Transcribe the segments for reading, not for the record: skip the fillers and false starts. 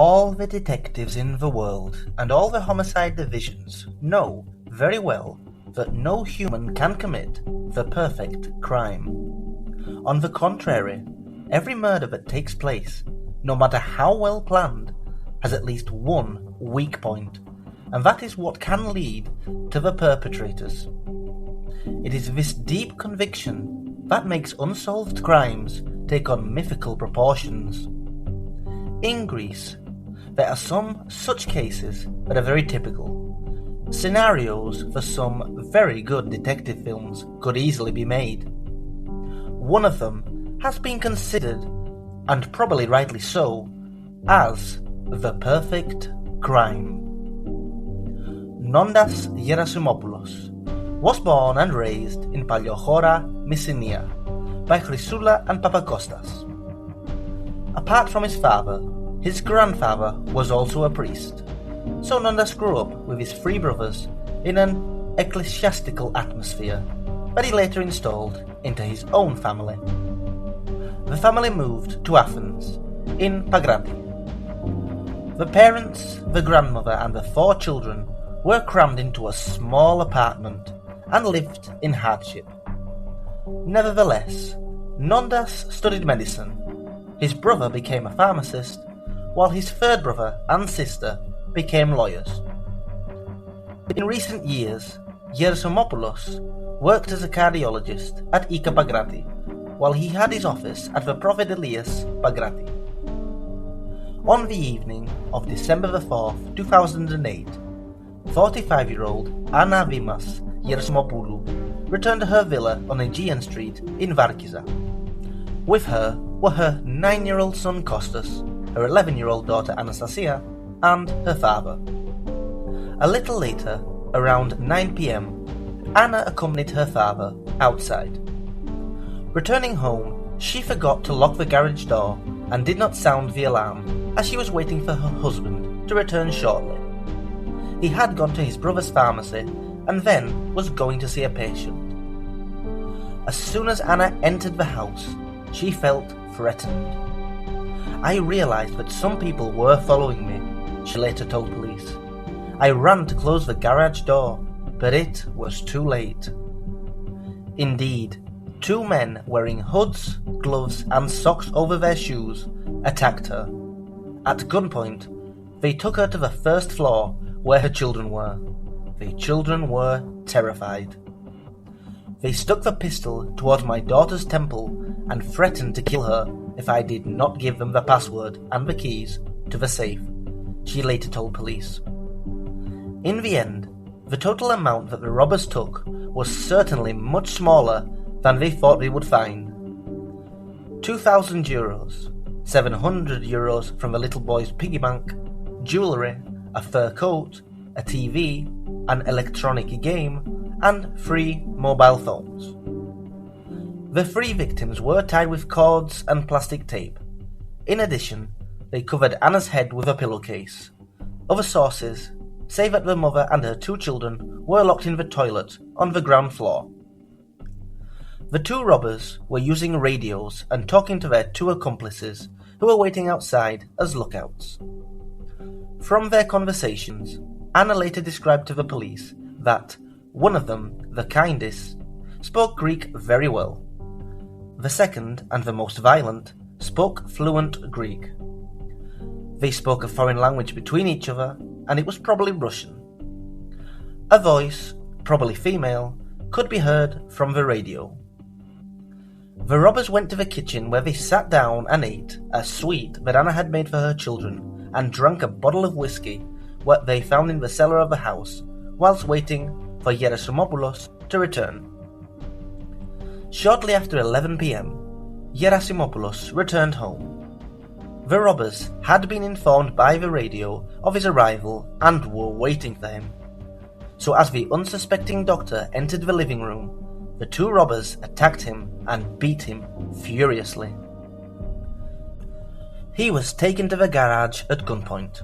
All the detectives in the world and all the homicide divisions know very well that no human can commit the perfect crime. On the contrary, every murder that takes place, no matter how well planned, has at least one weak point, and that is what can lead to the perpetrators. It is this deep conviction that makes unsolved crimes take on mythical proportions. In Greece, there are some such cases that are very typical. Scenarios for some very good detective films could easily be made. One of them has been considered, and probably rightly so, as the perfect crime. Nondas Gerasimopoulos was born and raised in Paliochora, Mycenae, by Chrysoula and Papakostas. Apart from his father, his grandfather was also a priest, so Nondas grew up with his three brothers in an ecclesiastical atmosphere that he later installed into his own family. The family moved to Athens, in Pagrati. The parents, the grandmother and the four children were crammed into a small apartment and lived in hardship. Nevertheless, Nondas studied medicine, his brother became a pharmacist, while his third brother and sister became lawyers. In recent years, Gerasimopoulos worked as a cardiologist at Ika Pagrati, while he had his office at the Prophet Elias Pagrati. On the evening of December 4th, 2008, 45-year-old Anna Vimas Gerasimopoulos returned to her villa on Aegean Street in Varkiza. With her were her 9-year-old son Kostas, her 11-year-old daughter Anastasia, and her father. A little later, around 9 p.m, Anna accompanied her father outside. Returning home, she forgot to lock the garage door and did not sound the alarm as she was waiting for her husband to return shortly. He had gone to his brother's pharmacy and then was going to see a patient. As soon as Anna entered the house, she felt threatened. I realized that some people were following me, she later told police. I ran to close the garage door, but it was too late. Indeed, two men wearing hoods, gloves and socks over their shoes attacked her. At gunpoint, they took her to the first floor where her children were. The children were terrified. They stuck the pistol towards my daughter's temple and threatened to kill her if I did not give them the password and the keys to the safe, she later told police. In the end, the total amount that the robbers took was certainly much smaller than they thought they would find. 2,000 euros, 700 euros from the little boy's piggy bank, jewellery, a fur coat, a TV, an electronic game, and 3 mobile phones. The 3 victims were tied with cords and plastic tape. In addition, they covered Anna's head with a pillowcase. Other sources say that the mother and her 2 children were locked in the toilet on the ground floor. The 2 robbers were using radios and talking to their 2 accomplices who were waiting outside as lookouts. From their conversations, Anna later described to the police that one of them, the kindest, spoke Greek very well. The second, and the most violent, spoke fluent Greek. They spoke a foreign language between each other, and it was probably Russian. A voice, probably female, could be heard from the radio. The robbers went to the kitchen where they sat down and ate a sweet that Anna had made for her children and drank a bottle of whiskey what they found in the cellar of the house whilst waiting for Gerasimopoulos to return. Shortly after 11 p.m, Gerasimopoulos returned home. The robbers had been informed by the radio of his arrival and were waiting for him. So as the unsuspecting doctor entered the living room, the 2 robbers attacked him and beat him furiously. He was taken to the garage at gunpoint.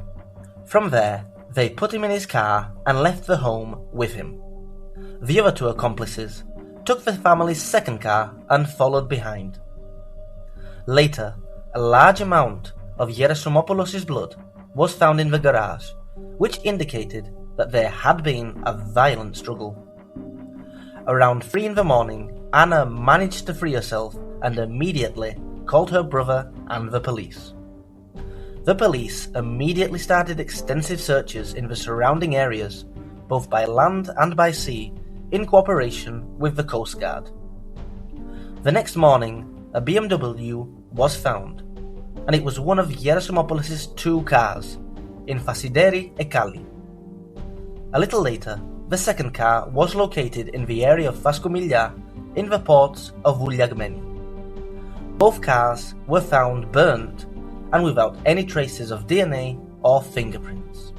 From there, they put him in his car and left the home with him. The other 2 accomplices took the family's second car and followed behind. Later, a large amount of Gerasimopoulos' blood was found in the garage, which indicated that there had been a violent struggle. Around 3 in the morning, Anna managed to free herself and immediately called her brother and the police. The police immediately started extensive searches in the surrounding areas, both by land and by sea, in cooperation with the Coast Guard. The next morning, a BMW was found, and it was one of Gerasimopoulos' 2 cars, in Fasideri e Cali. A little later, the second car was located in the area of Fascomillar in the ports of Vouliagmeni. Both cars were found burnt and without any traces of DNA or fingerprints.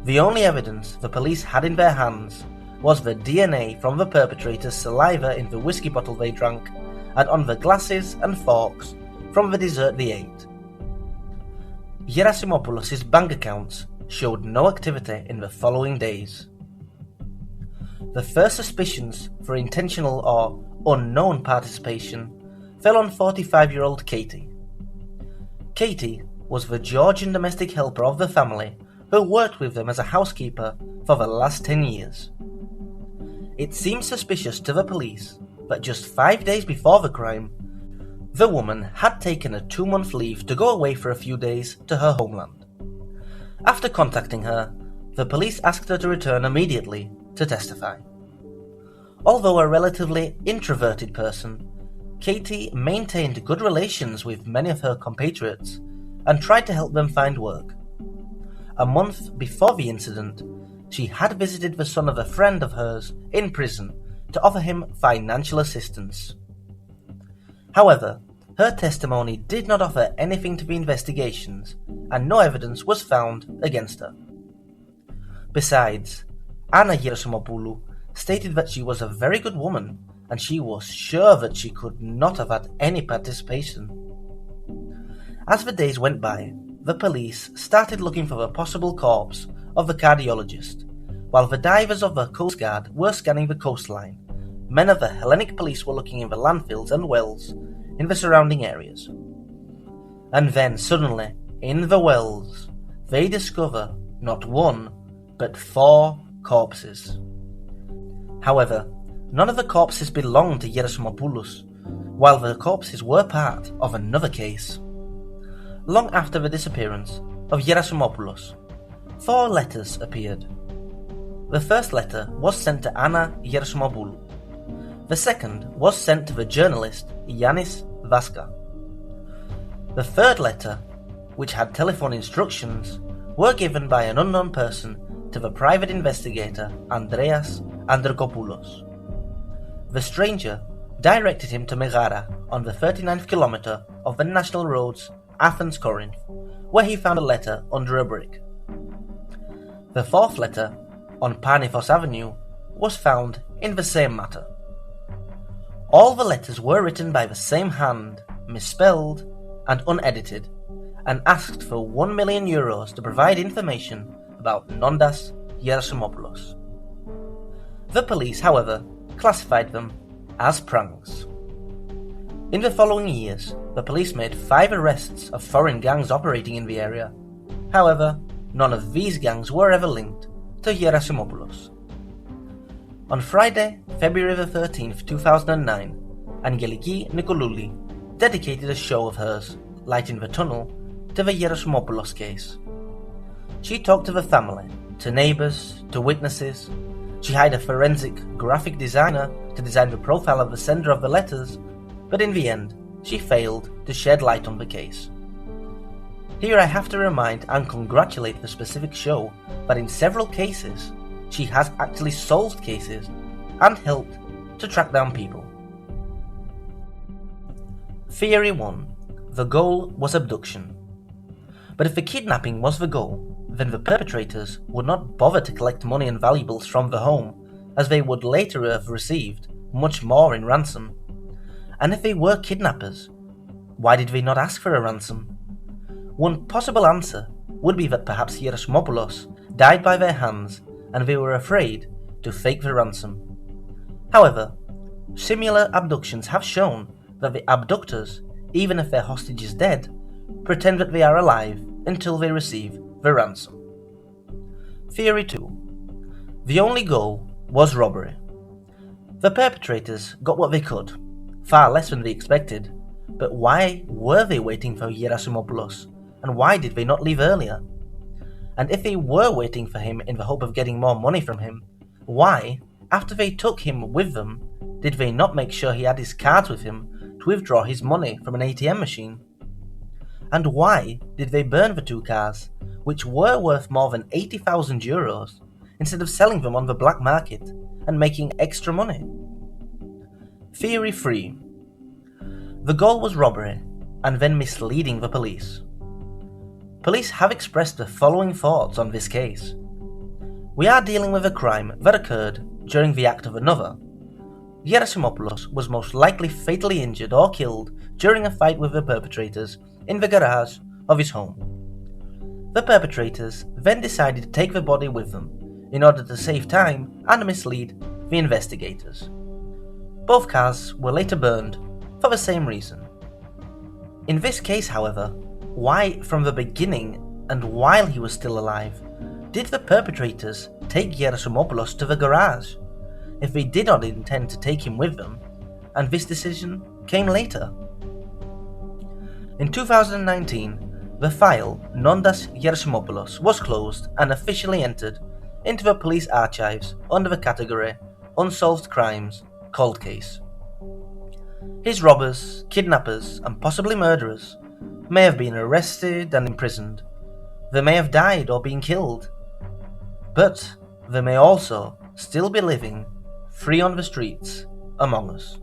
The only evidence the police had in their hands was the DNA from the perpetrator's saliva in the whiskey bottle they drank and on the glasses and forks from the dessert they ate. Gerasimopoulos' bank accounts showed no activity in the following days. The first suspicions for intentional or unknown participation fell on 45-year-old Katie. Katie was the Georgian domestic helper of the family who worked with them as a housekeeper for the last 10 years. It seemed suspicious to the police that just 5 days before the crime, the woman had taken a 2-month leave to go away for a few days to her homeland. After contacting her, the police asked her to return immediately to testify. Although a relatively introverted person, Katie maintained good relations with many of her compatriots and tried to help them find work. A month before the incident, she had visited the son of a friend of hers in prison to offer him financial assistance. However, her testimony did not offer anything to the investigations, and no evidence was found against her. Besides, Anna Gerasimopoulou stated that she was a very good woman, and she was sure that she could not have had any participation. As the days went by, the police started looking for the possible corpse of the cardiologist, while the divers of the Coast Guard were scanning the coastline. Men of the Hellenic police were looking in the landfills and wells in the surrounding areas. And then suddenly, in the wells, they discover not 1, but 4 corpses. However, none of the corpses belonged to Gerasimopoulos, while the corpses were part of another case. Long after the disappearance of Gerasimopoulos, 4 letters appeared. The first letter was sent to Anna Gerasimopoulou. The second was sent to the journalist Yanis Vaska. The third letter, which had telephone instructions, were given by an unknown person to the private investigator Andreas Andrikopoulos. The stranger directed him to Megara on the 39th kilometer of the national roads Athens-Corinth, where he found a letter under a brick. The fourth letter, on Parnithos Avenue, was found in the same matter. All the letters were written by the same hand, misspelled and unedited, and asked for €1 million to provide information about Nondas Gerasimopoulos. The police, however, classified them as pranks. In the following years, the police made 5 arrests of foreign gangs operating in the area. However, none of these gangs were ever linked to Gerasimopoulos. On Friday, February 13th, 2009, Angeliki Nicolouli dedicated a show of hers, Lighting the Tunnel, to the Gerasimopoulos case. She talked to the family, to neighbours, to witnesses. She hired a forensic graphic designer to design the profile of the sender of the letters, but in the end, she failed to shed light on the case. Here I have to remind and congratulate the specific show that in several cases, she has actually solved cases and helped to track down people. Theory 1. The goal was abduction. But if the kidnapping was the goal, then the perpetrators would not bother to collect money and valuables from the home, as they would later have received much more in ransom. And if they were kidnappers, why did they not ask for a ransom? One possible answer would be that perhaps Gerasimopoulos died by their hands and they were afraid to fake the ransom. However, similar abductions have shown that the abductors, even if their hostage is dead, pretend that they are alive until they receive the ransom. Theory 2. The only goal was robbery. The perpetrators got what they could, far less than they expected, but why were they waiting for Gerasimopoulos, and why did they not leave earlier? And if they were waiting for him in the hope of getting more money from him, why, after they took him with them, did they not make sure he had his cards with him to withdraw his money from an ATM machine? And why did they burn the two cars, which were worth more than €80,000, instead of selling them on the black market and making extra money? Theory 3. The goal was robbery, and then misleading the police. Police have expressed the following thoughts on this case. We are dealing with a crime that occurred during the act of another. Gerasimopoulos was most likely fatally injured or killed during a fight with the perpetrators in the garage of his home. The perpetrators then decided to take the body with them in order to save time and mislead the investigators. Both cars were later burned for the same reason. In this case, however, why from the beginning and while he was still alive did the perpetrators take Gerasimopoulos to the garage, if they did not intend to take him with them, and this decision came later? In 2019, the file Nondas Gerasimopoulos was closed and officially entered into the police archives under the category Unsolved Crimes Cold Case. His robbers, kidnappers, and possibly murderers may have been arrested and imprisoned. They may have died or been killed. But they may also still be living free on the streets among us.